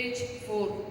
page 4.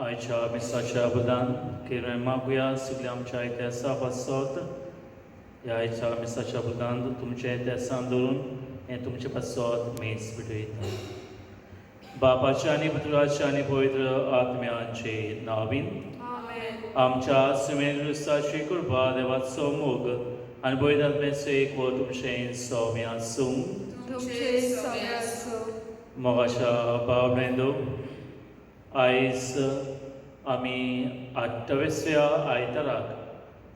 आयच्या मिसाच्या बदलान किरण मागुया सगळ्या आमच्या इतिहासा पासत ह्या आयच्या मिसाच्या बदलान तुमच्या इतिहासान दवरून हें तुमचे पासत मेज भिटयता बापाच्या आनी पुत्राच्या आनी पवित्र आत्म्याचे नावीन आमच्या सुमेरुसाची कृपा देवाचो मोग आनी पवित्र आत्म्याचो एक व तुमचे सौम्य आसूं मोगाच्या बाबनेंदो आयज आमी 28व्या आयताराक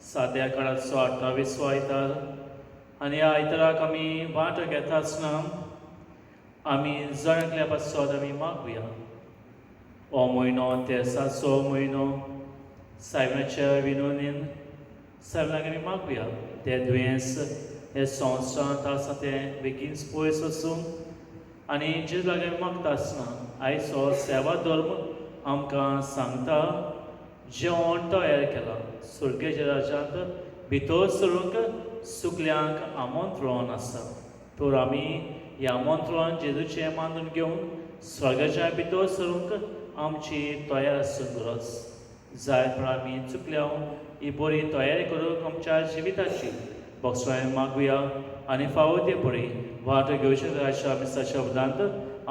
साद्या काळाचो 28वो आयतार आनी ह्या आयताराक आमी वांटो घेता आसतना आमी जणकल्या पासत आमी मागुया हो म्हयनो तेसाचो म्हयनो सायबनाच्या विनोदीन सायबनाक आमी मागुया तें दुयेंस हें संवसारांत आसा तें बेगीन पयस वचून आनी जेजू लागीं मागता आसतना आयज हो सेवा धर्म आमकां सांगता जेवण तयार केलां सुर्गेच्या राज्यांत भितर सरूंक सुकल्यांक आमंत्रण आसा तर आमी ह्या आमंत्रण जेजूचें मानून घेवन स्वर्गाच्या भितर सरूंक आमची तयार आसूंक गरज जाय तर आमी चुकल्या ही बरी तयारी करूंक आमच्या जिविताची भोगसवाय मागुया आनी फावो ते पळय वाटो घेवचे राच्या मिसाच्या उपरांत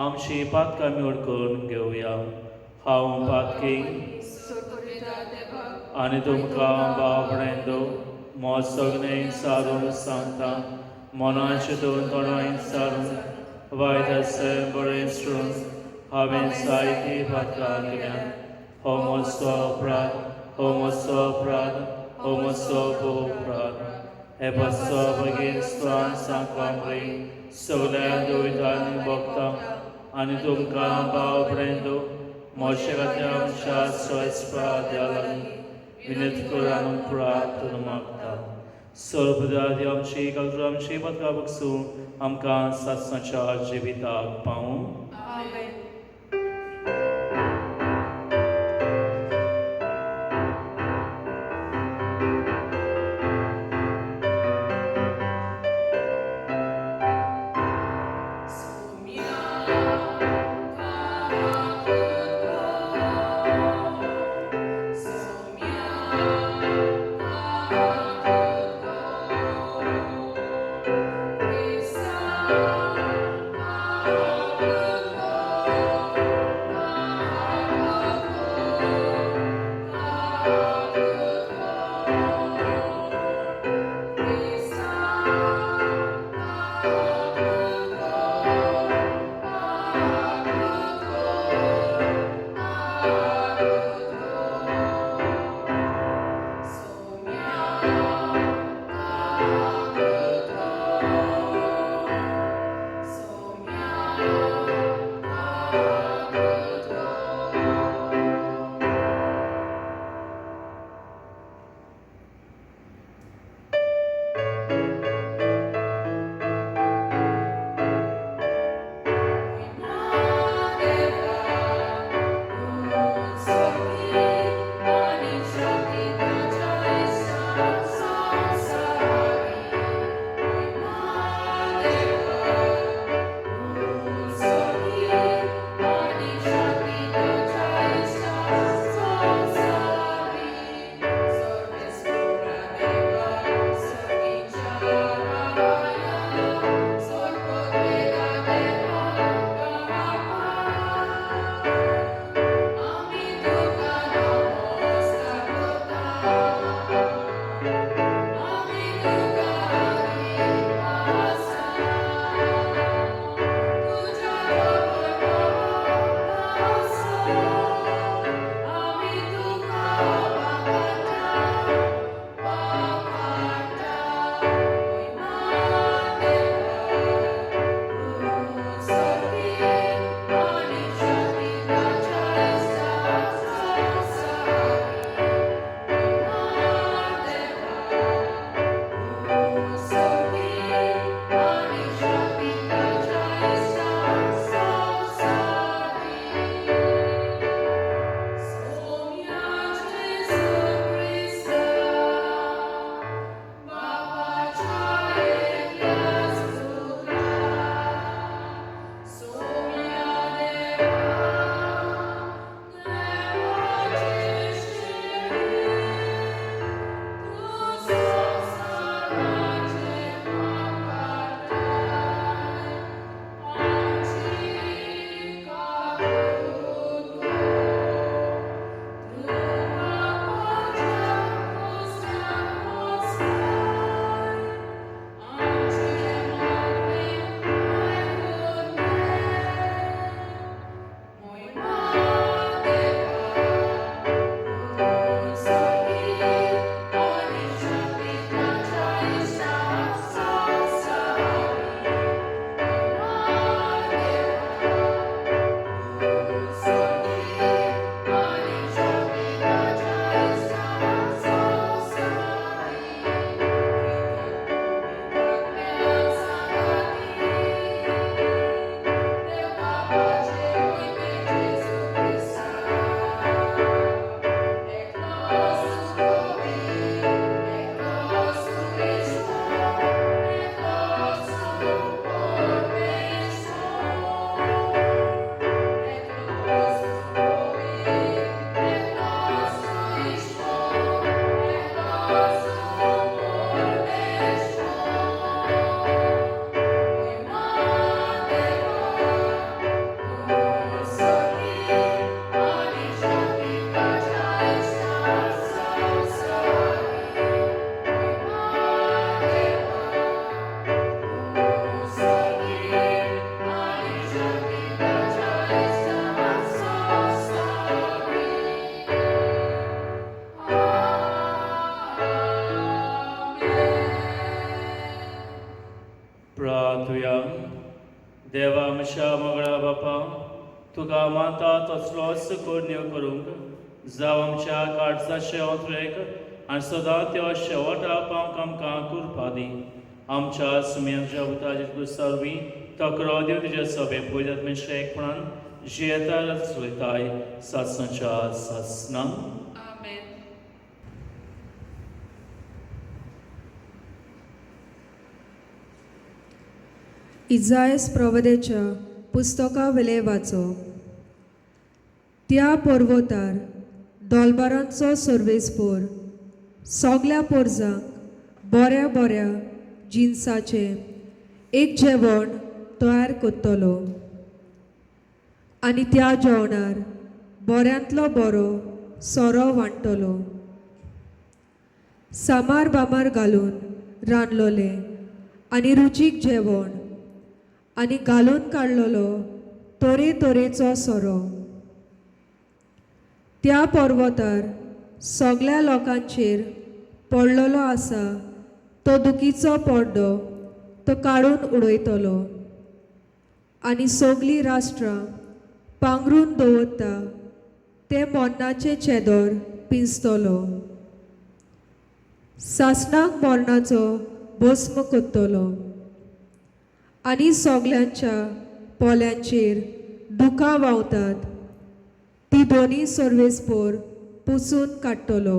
आमची पातकां मेळ करून घेवया हांव पातकी आनी तुमकां बाबडेंदो मोज सगळें सारून सांगता मनाचें दोन तोंडां सारून वायट आसलें बरें सुरून हांवें जायतीं पातकां केल्यां हो म्हजो अपराध हो म्हजो अपराध हो म्हजो अपराध हे बसो बेगीन स्वान सांगपाक सगळ्या दुयेंतांनी भोगता आनी तुमकां बाबडेंदो मोशे खातीर आमच्या स्वस्पा लागीं विनत करून प्रार्थना मागता सर्वदादी आमची काल आमची पत्कां बगसूं आमकां सासणाच्या जिविताक पावूं मागतुया. देवा आमच्या मोगळा बापा, तुका माता तसलोच कोण्यो करूंक जावं आमच्या काळजाचे ओंत्रेक आनी सदां त्यो शेवटा पावंक आमकां कुरपा दी. आमच्या सुम्यांच्या उताचे कुसरवी तक्रो दिव तुजे सभे पयल्यात म्हणजे एकपणान जियेता चलयताय सासणाच्या सासणां. आमेन. इजायस प्रवदेच्या पुस्तका वेले वाचप. त्या पर्वतार दोलबारांचो सर्वेस्पोर सगल्या पोरजांक बऱ्या बऱ्या जिन्साचे एक जेवण तयार करतलो आनी त्या जेवणार बऱ्यांतलो बरो सोरो वांटतलो. सामार बामार घालून रांदलोले आनी रुचीक जेवण आनी घालून काडलेलो तरेतरेचो सोरो. त्या पर्वतार सगल्या लोकांचेर पडलेलो आसा तो दुखीचो पड्डो तो काडून उडयतलो आनी सगलीं राष्ट्रां पांगरून दवरता ते मरणाचे चेदोर पिंजतलो. सासणाक मरणाचो भस्म करतलो आनी सगल्यांच्या पोल्यांचेर दुखां व्हांवतात ती दोनी सर्वेस्पोर पुसून काडटलो.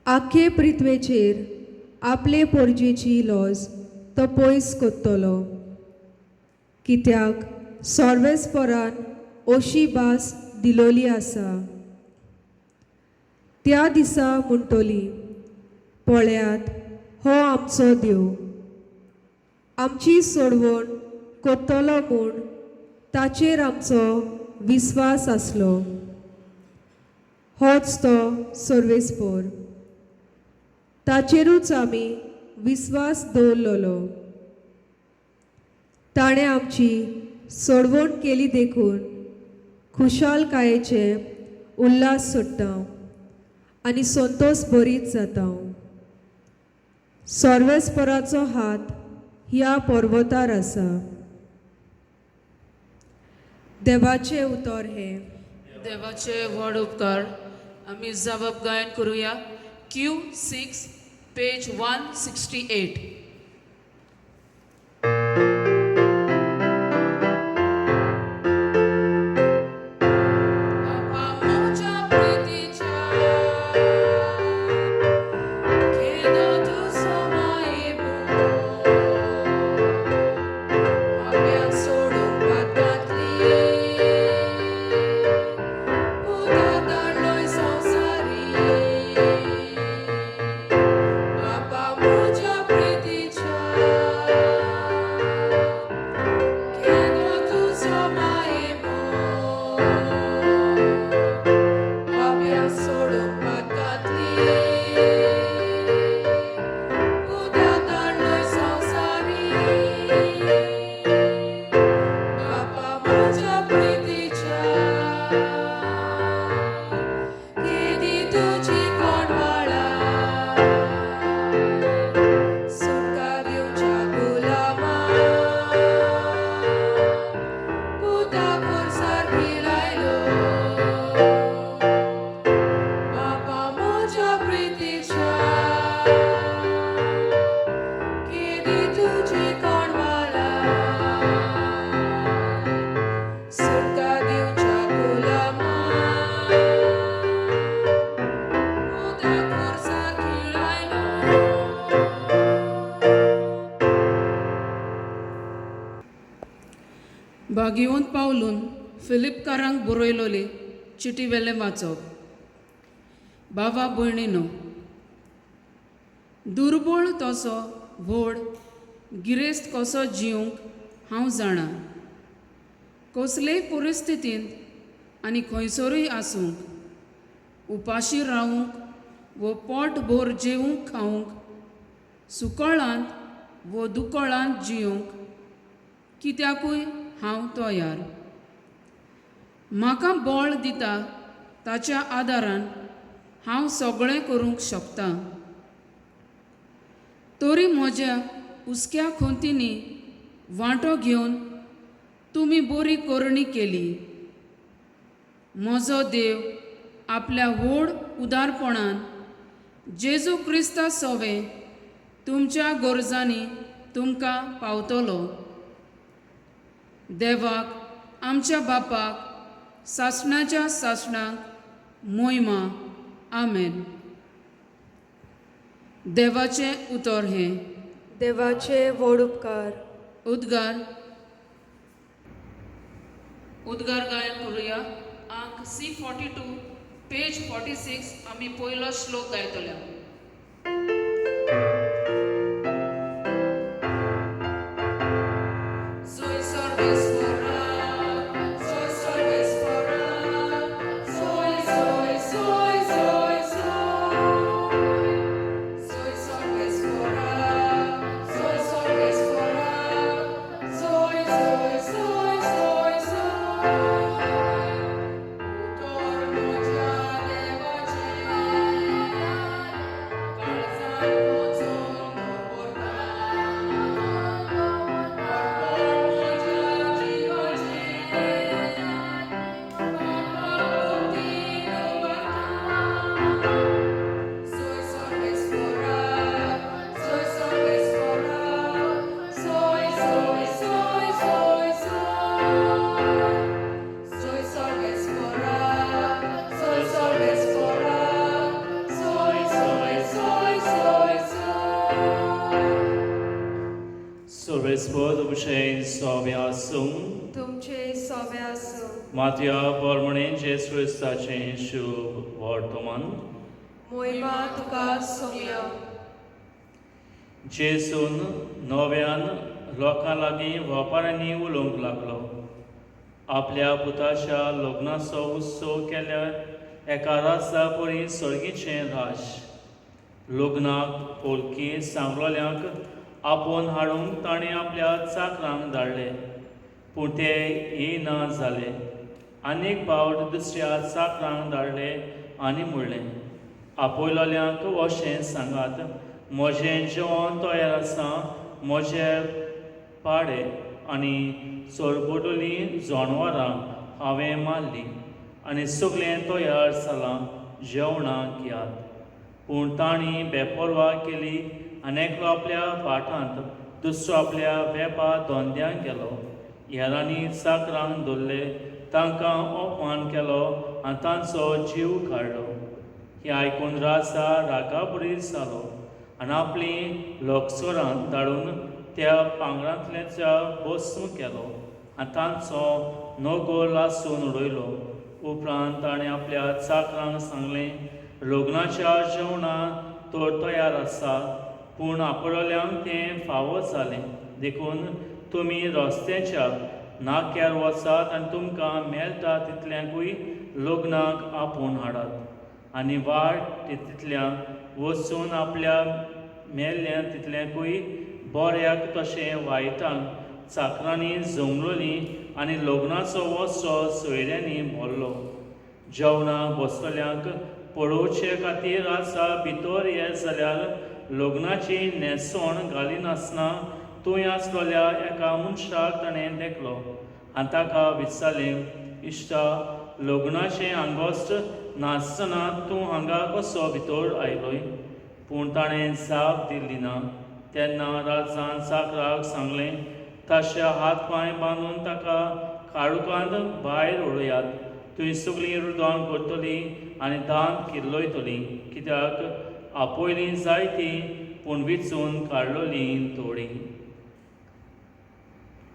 आख्खे पृथ्वेचेर आपले पोरजेची लॉज तो पयस करतलो. कित्याक सर्वेस्पोरान अशी भास दिलोली आसा. त्या दिसा म्हणटली, पळयात हो आमचो देव. आमची सोडवण करतलो म्हूण ताचेर आमचो विस्वास आसलो. होच तो सर्वेस्पोर. ताचेरूच आमी विस्वास दवरलेलो. ताणें आमची सोडवण केली देखून खुशालकायेचे उल्हास सोडटा आनी संतोश बरीच जाता. सर्वेस्पराचो हात ह्या पर्वतार आसा. देवाचे उतर हे. देवाचे व्हड उपकार आमी जबाब गायन करूया. Q6 page 168. बागियोन पावलून फिलिपकारांक बरयलोली चिटी वेले वाचप. बाबा भयणीनो, दुर्बळ तसो व्हड गिरेस्त कसो जिवंक हांव जाणा. कसलेय परिस्थितींत आनी खंयसरूय आसूंक, उपाशी रावूंक वो पोट भर जेवूंक खावंक, सुकळांत वो दुकळांत जियोंक, कित्याकूय हांव तयार. म्हाका बळ दिता ताच्या आदारान हांव सगळें करूंक शकता. तरी म्हज्या उस्क्या खोंतींनी वांटो घेवन तुमी बरी कोरणी केली. म्हजो देव आपल्या व्हड उदारपणान जेजू क्रिस्ता सोवे तुमच्या गरजांनी तुमकां पावतलो. देवाक आमच्या बापाक सासणाच्या सासणाक मोहिमा. आमेन. देवाचें उतर हे. देवाचे व्हड उपकार. उद्गार गायन करुया. अंक C42 पेज 46 आमी पयलो श्लोक गायतले. Sorvespod upshein sovyasum. तुमचे सोबे आसूं. Matya Pormone Jesu Christaचे शुभ वर्तमान. मोहिमा तुका सोम्या. जेसून नव्यान लोकां लागीं वापारांनी उलोवंक लागलो. आपल्या पुताच्या लग्नाचो उत्सव केल्यार एका राजा परी सर्गीचें राज. लग्नाक पोलकी सांगलोल्यांक आपोवन हाडूंक ताणें आपल्या चाकरांक धाडले, पूण ते येयना जाले. आनीक फावट दुसऱ्या चाकरांक धाडले आनी म्हणलें, आपयलोल्यांक अशें सांगात, म्हजें जेवण तयार आसा. म्हजे पाडे आनी चोरबोटुलीं जनावरां हांवें मारलीं आनी सगळें तयार जालां, जेवणाक यात. पूण तांणी बेपरवा केली आनी एकलो आपल्या फाटांत, दुसरो आपल्या वेपा धंद्यांक गेलो. हेरांनी चाकरांक धरले, तांकां अपमान केलो आनी तांचो जीव काडलो. हें आयकून राजा रागाभरीत जालो आनी आपलीं लोकसरां धाडून त्या पांगरांतल्याच्या भस्म केलो आनी तांचो नगो लासून उडयलो. उपरांत ताणें आपल्या चाकरांक सांगलें, लग्नाच्या जेवणां तर तयार आसा, पूण आपयलोल्यांक तें फावो जालें. देखून तुमी रस्त्याच्या नाक्यार वचात आनी तुमकां मेळटा तितल्यांकूय लग्नाक आपोवन हाडात आनी वाट तितल्यांक वचून आपल्या मेल्ल्या तितल्यांकूय बऱ्याक तशें वायटांक चाकरांनी जमलोलीं आनी लग्नाचो वचो सोयऱ्यांनी भरलो. जेवणाक बसलोल्यांक पळोवचे खातीर राजा भितर येत जाल्यार लग्नाची न्हेसोण घालिनासतना थंय आसलोल्या एका मनशाक ताणें देखलो आनी ताका विचारलें, इश्टा, लग्नाचें आंगोस्ट नासतना तूं हांगा कसो भितर आयलोय? पूण ताणें जाप दिली ना. तेन्ना राजान चाकराक सांगलें, ताचे हात पांय बांदून ताका काळुकांत भायर उडयात. थंय सगळीं रुदान करतलीं आनी दांत किर्लोयतलीं, कित्याक आपयलीं जायतीं पूण विचून काडलोलीं थोडीं.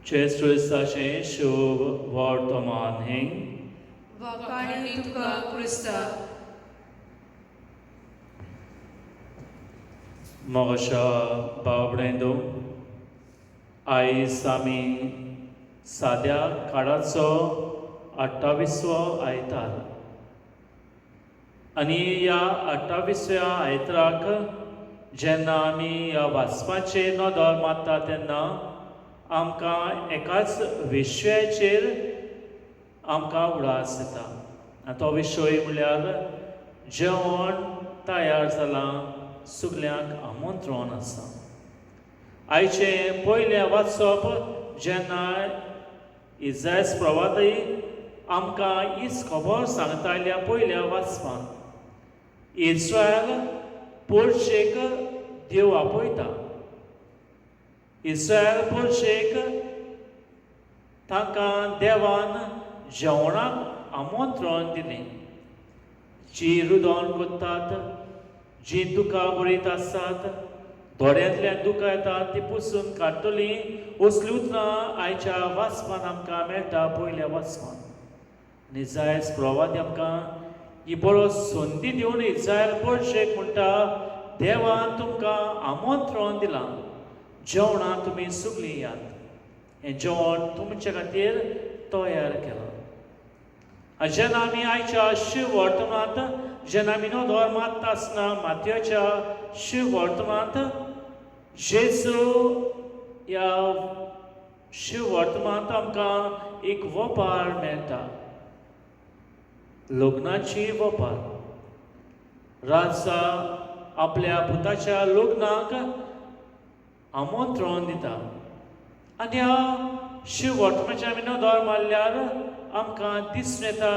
जेजू क्रिस्ताचें शुभ वर्तमान हें. वखाणी तुका क्रिस्ता. मोगाच्या बाबडेंदो, आयज आमी साद्या काळाचो 28वो आयतार आनी ह्या 28व्या आयताराक जेन्ना आमी ह्या वाचपाचेर नदर मारता तेन्ना आमकां एकाच विशयाचेर आमकां उडास येता. आनी तो विशय म्हळ्यार जेवण तयार जालां, सगल्यांक आमंत्रण आसा. आयचे पयले वाचप जेन्ना इजायस प्रवादय आमकां हीच खबर सांगताल्या पयल्या वाचपान इस्रायल पोरशेक देव आपयता. इस्रायल पोरशेक तांकां देवान जेवणाक आमंत्रण दिलें. जी रुदोन कोत्तात, जी दुकां बरयत आसतात, दोळ्यांतल्यान दुकां येतात ती पुसून काडटलीं असलीं उतरां आयच्या वाचपान आमकां मेळटा पयल्या वाचपान. आनी इस्रायल प्रवादी आमकां ही बरो संदी दिवन इस्रायल पोरशेक म्हणटा देवान तुमकां आमंत्रण दिलां, जेवणाक तुमी सगळीं यात. हें जेवण तुमचे खातीर तयार केलां. आनी जेन्ना आमी आयच्या शिव वर्तमांत जेन्ना आमी नोदोर मात्ता आसतना मातयेच्या शिव वर्तमांत जेजू ह्या शिव वर्तमांत आमकां एक वोपार मेळटा, लग्नाची वोपार. राजा आपल्या पुताच्या लग्नाक आमंत्रण दिता. आनी ह्या शिव वर्तमाचे आमी नोदोर मारल्यार आमकां दिसून येता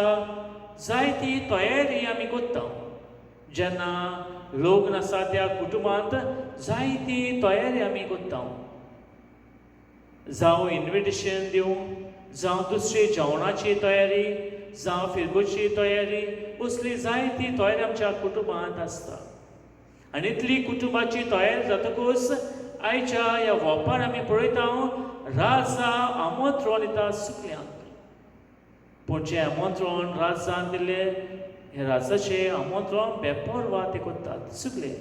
जायती तयारी आमी कोत्ता. जेन्ना लग्न आसा त्या कुटुंबांत जायती तयारी आमी कोत्ता. जावं इन्विटेशन दिवंक, जावं दुसरी जेवणाची तयारी, जावं फिरगोची तयारी, असली जायती तयारी आमच्या कुटुंबांत आसता. आनी इतली कुटुंबाची तयारी जातकूच आयच्या ह्या वोपार आमी पळयता राजा आमंत्रण दिता सगल्यांक. पूण जें आमंत्रण राजान दिलें हे राजाचें आमंत्रण बेपरवा ते कोत्तात सगळे.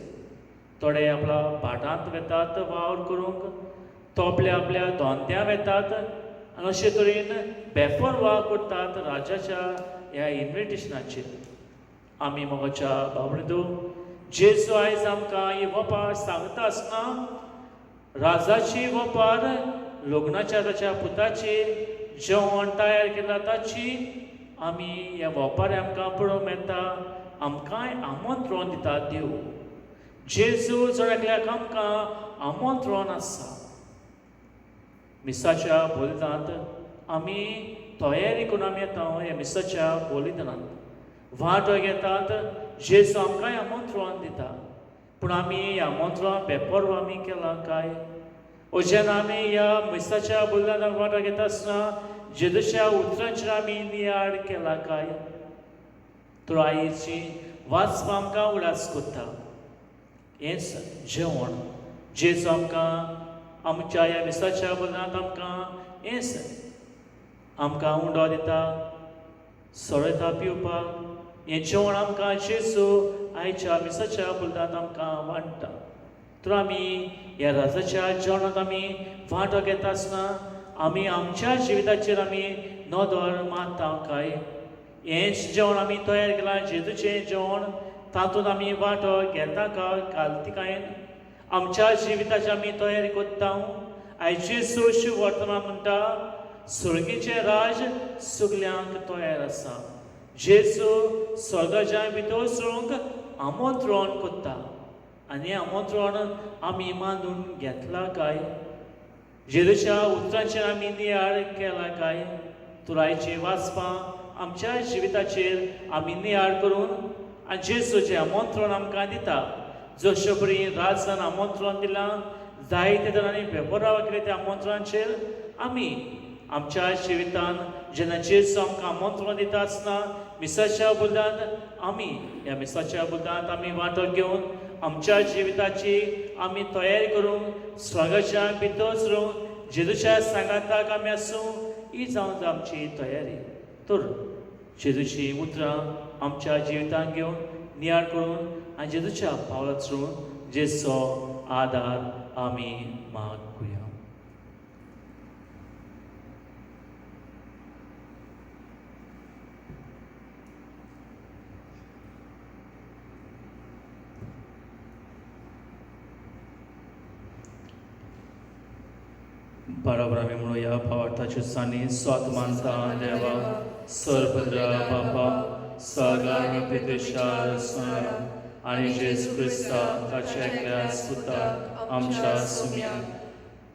थोडे आपल्या भाटांत वेतात वावर करूंक, तोपले आपल्या धोंद्यां वेतात आनी अशे तरेन बेपरवा करतात राजाच्या ह्या इन्विटेशनाचेर. आमी मोगाच्या बाबडो जेजू आयज आमकां ही वोपार सांगता आसतना राजाची वोपार लग्नाच्या ताच्या पुताचेर जेवण तयार केलां ताची आमी ह्या वोपार आमकां पळोवंक मेळटा. आमकांय आमंत्रण दिता देव. जेजू जळकल्याक आमकां आमंत्रण आसा. मिसाच्या बलिदानांत आमी तयारी करून आमी येता ह्या मिसाच्या बलिदानांत वांटो घेतात. जेजू आमकांय आमंत्रण दिता. पूण आमी ह्या आमंत्रण बेपरवा आमी केलां काय? जेन्ना आमी ह्या मिसाच्या बलिदानांत वांटो घेता आसतना जेजूच्या उतरांचेर आमी नियाळ केला काय? तर आयची वाचपां आमकां उडास कोत्ता. हेंच जेवण जेजू आमकां आमच्या ह्या मिसाच्या बलिदानांत आमकां हेंच आमकां उंडो दिता, सोडयता पिवपाक. हें जेवण आमकां जेजू आयच्या मिसाच्या बलिदानांत आमकां वांटटा. तर आमी ह्या राजाच्या जेवणांत आमी वांटो घेता आसतना आमी आमच्या जिविताचेर आमी नोदोर मारता काय? हेंच जेवण आमी तयार केलां जेजूचें जेवण, तातूंत आमी वांटो घेता काय काल्तिकायेन आमच्या जिविताची आमी तयारी कोत्ता. आयज जेजू शिव वर्तमान म्हणटा सर्गेचें राज सगल्यांक तयार आसा. जेजू स्वर्गाच्या भितर सरूंक आमंत्रण कोत्ता. आनी आमंत्रण आमी मानून घेतला काय? जेजूच्या उतरांचेर आमी नियाळ केला काय? तर आयची वाचपां आमच्या जिविताचेर आमी नियाळ करून आनी जेजूचें आमंत्रण आमकां दिता. जशे परेन राजान आमंत्रण दिलां जायते तरांनी बेपरवा केले त्या आमंत्रणाचेर आमी आमच्या जिवितान जेन्ना जेजू आमकां आमंत्रण दिता आसतना मिसाच्या बलिदानांत आमी ह्या मिसाच्या बलिदानांत आमी वांटो घेवन आमच्या जिविताची आमी तयारी करूंक स्वर्गाच्या भितर सरूंक जेजूच्या सांगाताक आमी आसूं ही जावन आमची तयारी. तर जेजूची उतरां आमच्या जिवितांत घेवन नियाळ करून आनी जेजूच्या पावलांत सरून जेजूचो आदार आमी मागुया. बरोबर आमी म्हणूया भावार्थाच्यो सानी स्वात मानता देवा सरभद्रा बापा सागार पितेशार सोना आनी जेजू क्रिस्ता ताच्या एकल्या सुताक आमच्या सुम्या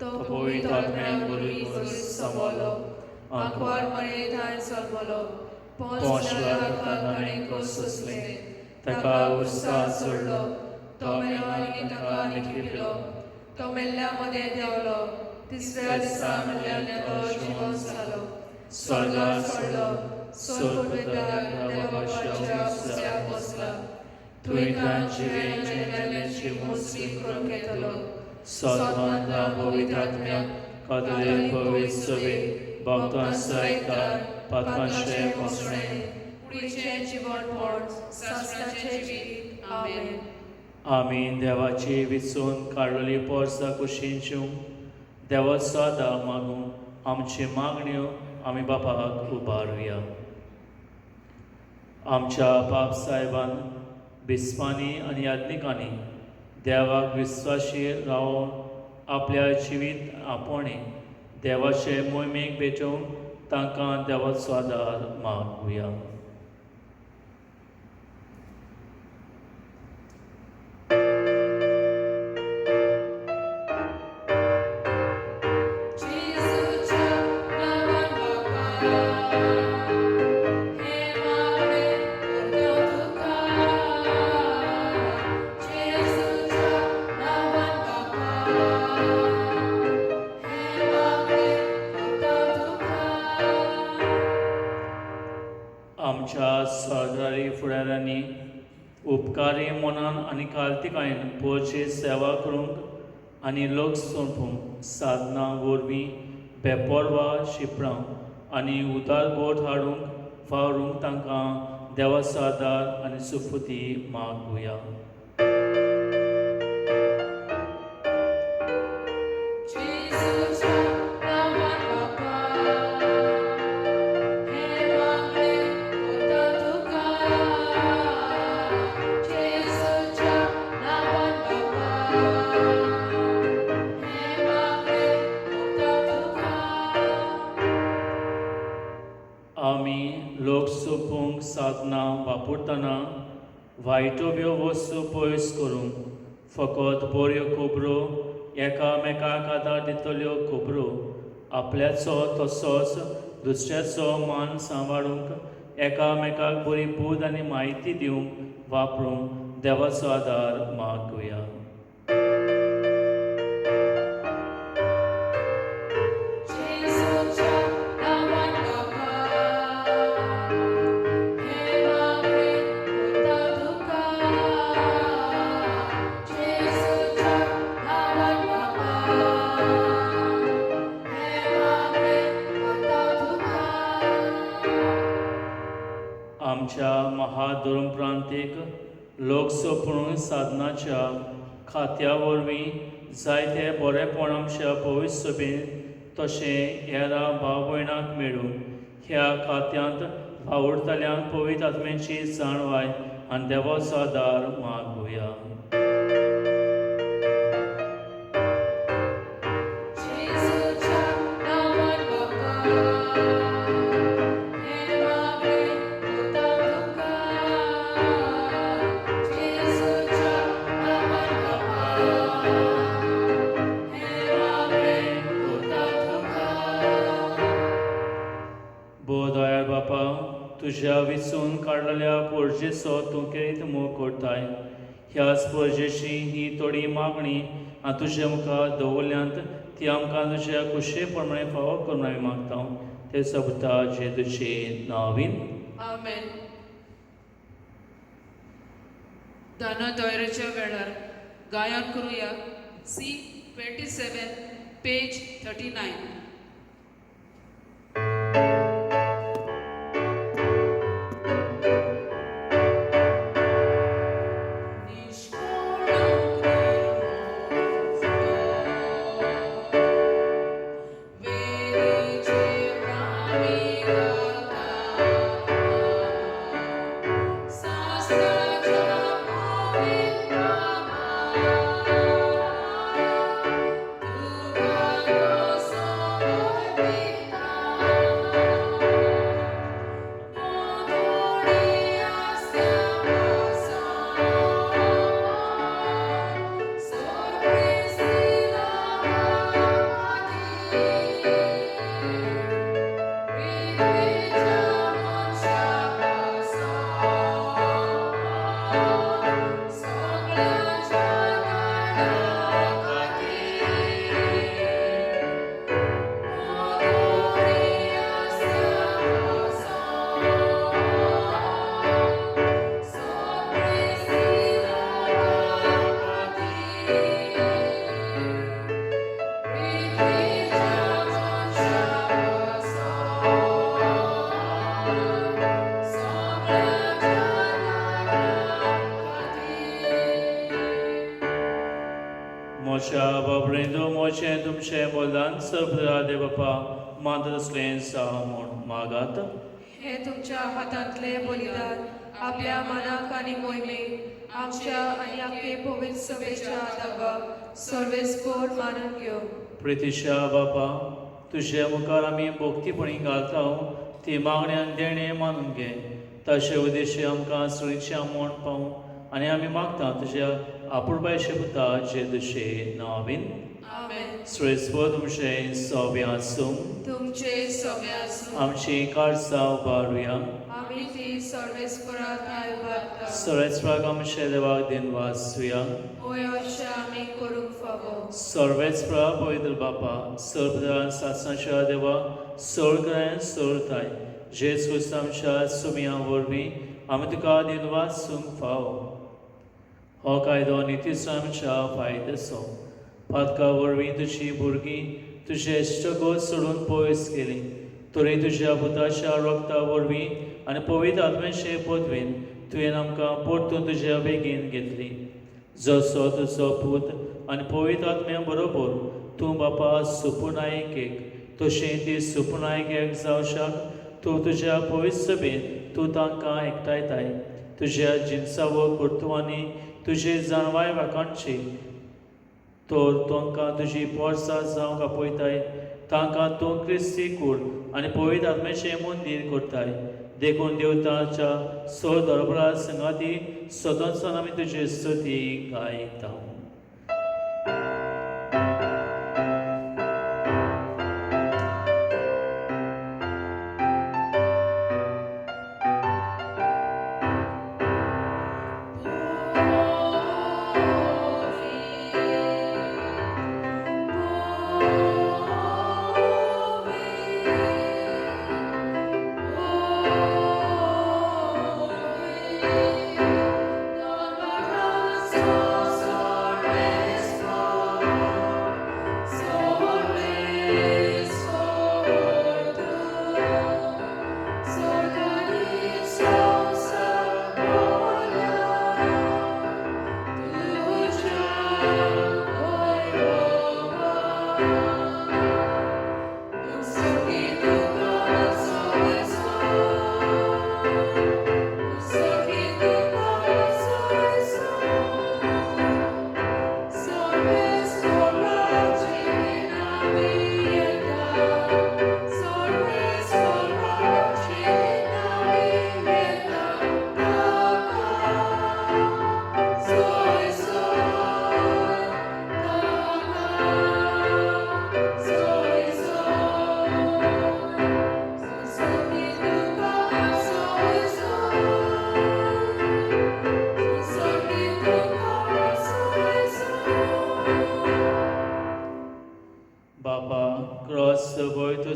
तो पवित्रात्म्यान बरोबर समोलो आंकवार मरे थाय सलमलो पोंचल्या ताणे को सुसले ताका उर्सात सोडलो तो मेलो आनी ताका निखिलो तो मेल्ल्यामध्ये देवलो तिसऱ्या दिसा मेल्ल्याने तो जिवंत जालो स्वर्गात सोडलो सोर्गपुत्राक देवाच्या उजव्याक बसला थंय तांचे मेल्ल्याची मुसली करून घेतलो सद्वंता पवित्रात्म्याक कातोलीक पवित्र सभेत भक्तांचो ऐकतार पातकांचे पोसणे कुडीचे जीवनपण सासणाचे जीत आमेन आमी देवाची विचून काडलेली पोरसां कुशींच्यो देवाचो सदा मागूं आमची मागण्यो आमी बापाक उबारुया. आमच्या बाप साहेबान बिस्पांनी आनी याज्ञिकांनी देवाक विस्वाशीर रावन आपल्या जिवीत आपणे देवाचे मोहिमेक भेटोवन तांकां देवाचो आदार मागुया. आमच्या सहकारी फुडाऱ्यांनी उपकारी मनान आनी कार्तिकायेन पोरची सेवा करूंक आनी लोक सोंपूंक साधनां वरवीं बेपरवा शिपरां आनी उदार गोठ हाडूंक वावरूंक तांकां देवाचो आदार आनी सुफुती मागुया. आमी लोक सोंपूंक साधनां वापरतना वायट्यो वस्तू पयस करूंक फकत बऱ्यो खबरो एकामेकाक आदार दितल्यो खबरो आपल्याचो तसोच दुसऱ्याचो मान सांबाळूंक एकामेकाक बरी बूद आनी म्हायती दिवंक वापरूंक देवाचो आदार मागुया. आमच्या महाधर्मप्रांतीक लोक सोंपून साधनाच्या खात्या वरवीं जायते बरेपण आमच्या पवित्र सभेन तशें हेरां भाव भयणांक मेळून ह्या खात्यांत वावुरतल्यांक पवित्र आत्म्याची जाणवाय आनी देवाचो आदार मागुया. तुज्या विचून काडलेल्या पोरजेचो तूं केरीत मोग करताय. ह्या स्पर्जेची ही थोडी मागणी हांव तुज्या मुखार दवरल्यांत ती आमकां तुज्या खुशे प्रमाणे फावो करून हांवें मागता ते सबता जेजूचे नांवीन आमेन. दाना दोयरेच्या वेळार गायन करूया C27 पेज 39. Sastra मोशा बाबरेंदो मोशे तुमचे बोलदान सर्वदा देवपा मांदरसले सामोन मागात हे तुमच्या हातांतले बलिदान आपल्या मनाक आनी मोहिमेक आमच्या आनी आख्खे पवित्र सभेच्या आदाराक सर्वेस्पोर मानून घेव. प्रितीशा बापा तुझे मुखार आमी भोक्तीपणी घालता ती मागण्यांक देणे मानून घे. तशे उद्देशी आमकां सुरीचे आमोण पावूं आनी आमी मागता तुज्या आपुरबायशे पुता जेदुशे नांवान. आमेन. श्रेस्पो तुमचे सव्य आसूं तुमचे सभे आसूं आमची काळजां उबारुया. आमी ती सर्वेस्परात उबारता. सर्वेस्पराक आमचे देवाक दिन वाचुया. होय अशें आमी करूंक फावो. सर्वेस्परा पवित्र बापा सर्वदा सासणाच्या देवा सोळकराय सोळताय जेस क्रिस्त आमच्या सुमया वरवीं आमी तुका दिन वाचूंक फावो. हो कायदो नितीसांच्या फायद्याचो. पातका वरवीं तुजी भुरगीं तुजे इश्टगोत सोडून पयस गेलीं तरी तुज्या पुताच्या रक्ता वरवीं आनी पवित्र आत्म्याचे पदवेन तुवें आमकां परतून तुज्या बेगीन घेतली. जसो तुजो पूत आनी पवित्र आत्म्या बरोबर तूं बापा सुपुनायकेक तशें ती सुपुनायकेक जावशाक तूं तुज्या पवित्र सभेन तूं तांकां एकठांयताय. तुज्या जिन्सावो कर्तुवांनी तुजे जाणवाय वाकाणची तर तांकां तुजी पोरसां जावंक आपयताय. तांकां तूं क्रिस्ती कूड आनी पवित्र आत्म्याचें मंदीर करताय. देखून देवताच्या स दरबारा संगाती सदांच आमी तुजी स्तुती गायता.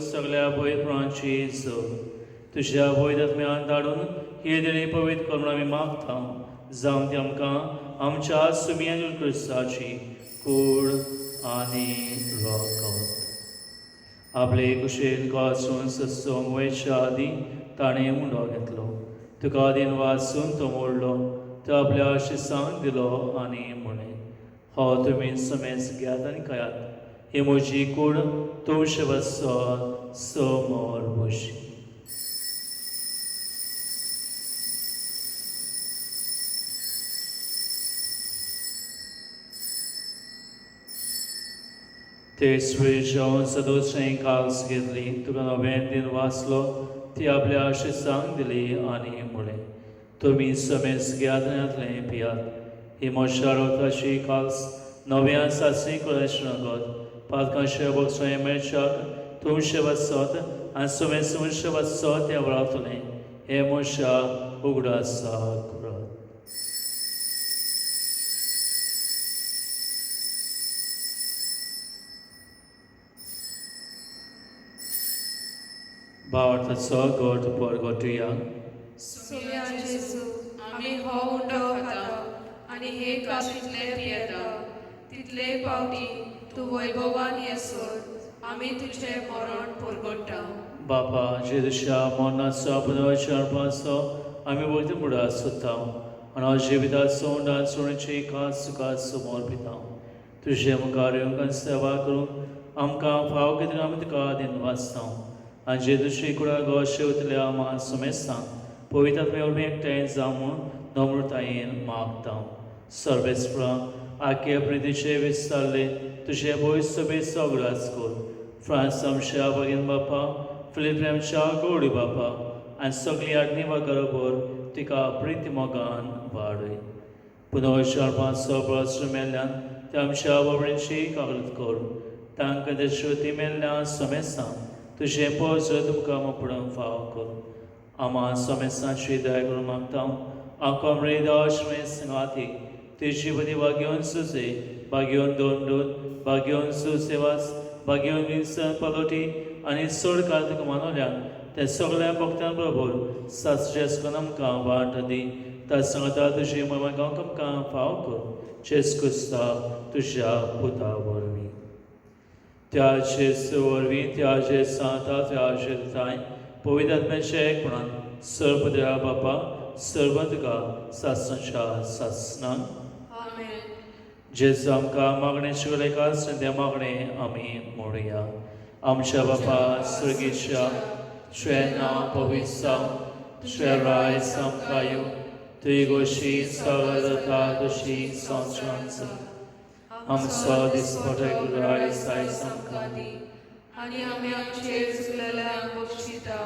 सगळ्या पवित्रांची तुझ्या वैदत्म्यान धाडून हे देणी पवित्र करून आमी मागता. जावं ती आमकां आमच्या सुमया क्रिस्ताची कूड आनी रगत. आपले कुशेन वाचून सत्संग वयच्या आदीं ताणें उंडो घेतलो. तुका दिन वाचून तो मोडलो तो आपल्या शिसांक दिलो आनी म्हणे हो तुमी समेज घेयात आनी खायात. ही म्हजी कूड तुमचे बसत समोर बशी. तेसवेळ जेवण सदोसशें काल्स घेतली. तुका नवें दिन वाचलो ती आपल्या शिसांक दिली आनी म्हळें तुमी समेज घेयात आनी आतलें पियात. ही म्हज्या रोताची काल्स नव्या सासणी कळेशनागत पातकांचे बक्षे मेळच्याक तुमचे वचत आनी समेज तुमचे वचत हें वळावतलें. हे म्हज्या उगडासा करात. भावार्थाचो गोड परगोटुया. सुमया जेजू आमी हो उंडो खाता आनी हे काशींतले पियेता तितले पावटी तूं वैभवान येसोर आमी तुजें मरण परगट्टा. बापा जेदुशा मरणाचो पुनर्चारपाचो आमी वयता मुडार सोदता आनी जिविताचो उंडार सोडण्याची खास सुखात समोर पिता. तुजे मुखार येवंक आनी सेवा करूंक आमकां फाव कितें आमी तुका दिन वाचता आनी जे दुसरी कुडा गोशे उतल्या आमा सुमेस्तां पवित्र मेवळी एकठांय जावं नम्रतायेन मागता सर्वेस्प्रा आख्या प्रितीचे विस्तारले तुजे बोयस सभे सगळाच कोर फ्रांस आमच्या भगिन बापा फिलिप आमच्या गोडी बापा आनी सगळी आडणी वा गरोबर तिका प्रीती मोगान वाडय पुनर्शार्पां सप्रास्त्र मेल्ल्यान ते आमच्या बाबड्यांची कागलत कोर तांकां ते श्रुती मेल्ल्या समेस्तां तुजें पोज तुमकां मोपडून फाव कर आमा समेस्तांची दया करून मागता आमकां मृदाश संगाती तेजी बदी बागेवन सुसे बागेवन दोन बागेवन सुसेवास बागेवन विन्सन पलोटी आनी चड काल तुका मानवल्यान ते सगळ्या भक्तां बरोबर सासरेस करून आमकां वाट दी ता सांगता तुजी मरमांक आमकां फाव कर जेस कुस्ता तुज्या पुता वरवीं त्याचे वरवीं त्याचे सांता त्याचे ताय पवित्र आत्म्याचे एकपणान सर्वपद्या बापा सर्वंतका सासनाच्या सासनान आमेन. जेस आमकां मागणे शिवलेका संध्या मागणे आमी मोडया आमच्या बापा स्वर्गीच्या तुवें नांव पवित्र जावं तुवें राय आमकां येवं तुजी गोशी सगळ जाता तशी संवसारांत आमचो दिसपटेक रायस आयज आमकां दी आनी आमी आमचेर चुकलेल्यांक बक्षिता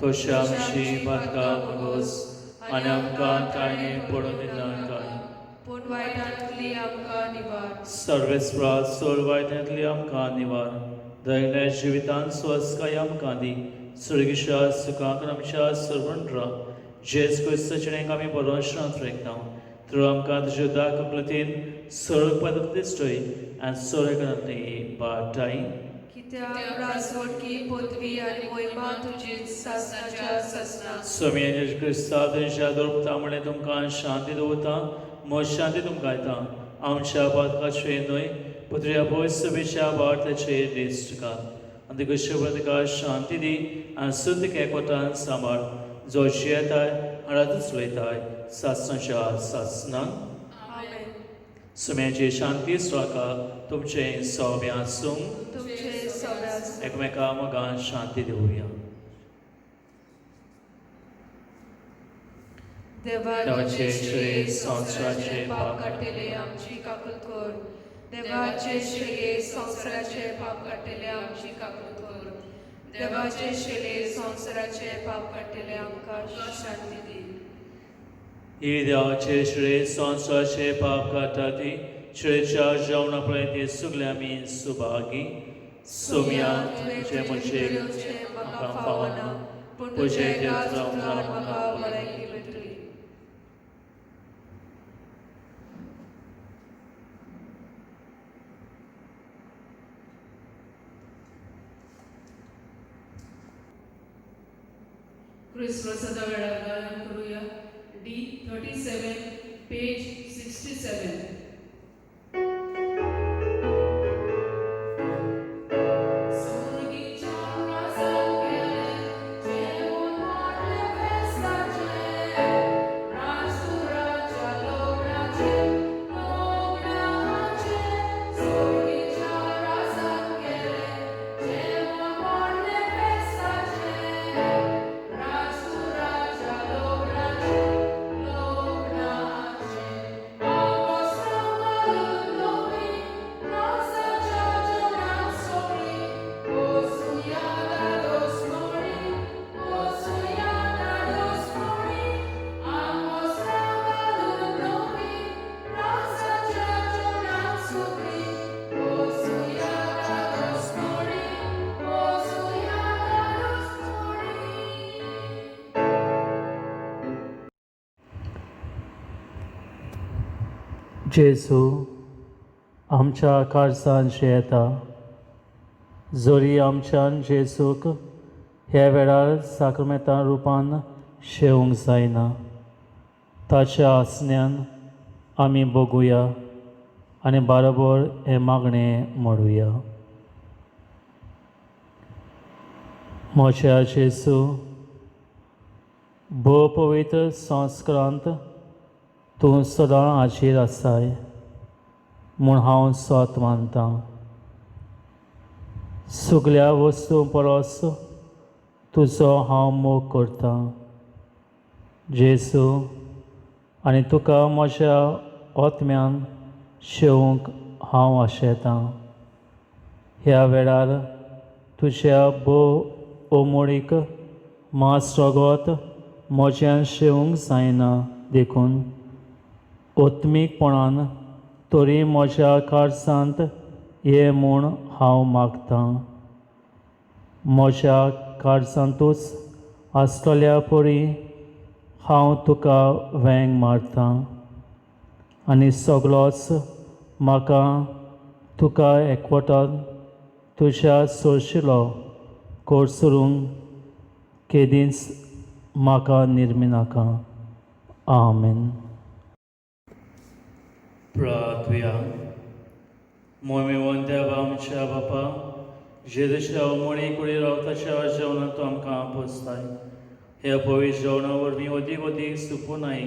तशी आमची बातकां भोगोस आनी आमकां कांय पडून दिना काय पूण वायटांतली आमकां निवार सर्वेस्प्रा सोर वायट्यांतली आमकां निवार दयल्या जिवितांत स्वस्काय आमकां दी सर्गीच्या सुखांक आमच्या सर्वंट्रा जेस क्रिस्ताचें आमी बरोवशांत रेखता तर आमकां तुज्या दाखोवतीन सर्ग पदक दिसतोय आनी सर्गांतली बाटाय कित्याक रासवटकी पदवी आनी मोहिमा तुजी सासनाच्या सासना स्वामी क्रिस्ता तुज्या दरपता म्हणलें तुमकां शांती दवरता म्हज शांती तुमकां येता आमच्या बातकाचे न्हय पुत्र्या पवित्र सभेच्या वार्तेचेर दीस तुका आनी तुका शुभ्रताका शांती दी आनी शुद्ध केकोटान सांबाळ जो जियेताय आडातूच उलयताय सासनाच्या सासनान आमेन. सुम्याची शांती स्वाका तुमचें सौम्य आसूं तुमचे सगळ्यास एकमेका मोगान शांती दिवया देवाचे श्रेय संवसाराचे पाप काडलेले आमची काकूत कर देवाचे श्रेय संवसाराचे पाप काडलेले आमची काकूत कर देवाचे श्रेय संवसाराचे पाप काडलेले आमकां शांती दी ही देवाचे श्रेय संवसाराचे पाप काडटा ती श्रेयच्या जेवणा पळय सुगले आमी सुभागी सोम्या तुजे म्हजे म्हाका फावना पूण तुजे तुजे जावन म्हाका भलायकी मेळटली क्रिस्मसाचा वेळार गायन करूया D37 पेज 67 जेसू आमच्या कारसान येता जोरी आमच्यान जेसूक ह्या वेळार साक्रमेंता रुपान शेवंक जायना ताच्या आसण्यान आमी बगुया आनी बरोबर हें मागणें मोडुया म्हज्या जेसू भोव पवित्र संस्कारांत तूं सदां हाजीर आसाय म्हूण हांव स्वत मानतां. सगळ्या वस्तू परस तुजो हांव मोग करतां. जेसू, आनी तुका म्हज्या ओतम्यान शेवूंक हांव आशेतां. ह्या वेळार तुज्या ओमोडीक मास रगत म्हज्यान शेवूंक जायना देखून ओत्मीकपणान तरी म्हज्या कारसांत ये म्हूण हांव मागतां. म्हज्या कारसांतूच आसतल्या परी हांव तुका वेंग मारतां आनी सगळोच म्हाका तुका एकवटान तुज्या सोशिलो कोर्सरूंक केदींच म्हाका निर्मी नाका. आमेन. प्रार्थया. मोमेवंत देवा आमच्या बापा, जेजूच्या उमळी कुडी रावताच्या जेवणात तूं आमकां पोसताय. ह्या पवित्र जेवणा वरवीं अदीक अदीक सुपूनाय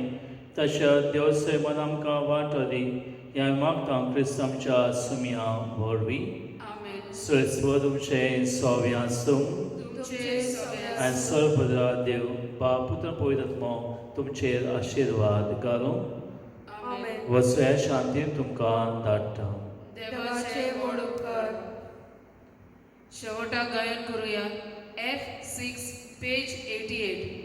तशा देव सैमान आमकां वांटो दी. ह्या मागतां क्रिस्त आमच्या सुमिया वरवीं. आमेन. सैस्व तुमचें सोवें आसूं तुमचे सगळे आनी सर्वपदा देव बाप पुत्र पवित्र आत्मो तुमचेर आशिर्वाद घालूं. आमेन. वसुया शांतीन तुमकां धाडटा. देवाचे व्हड उपकार. शेवटाक गायन करुया F6 पेज 88.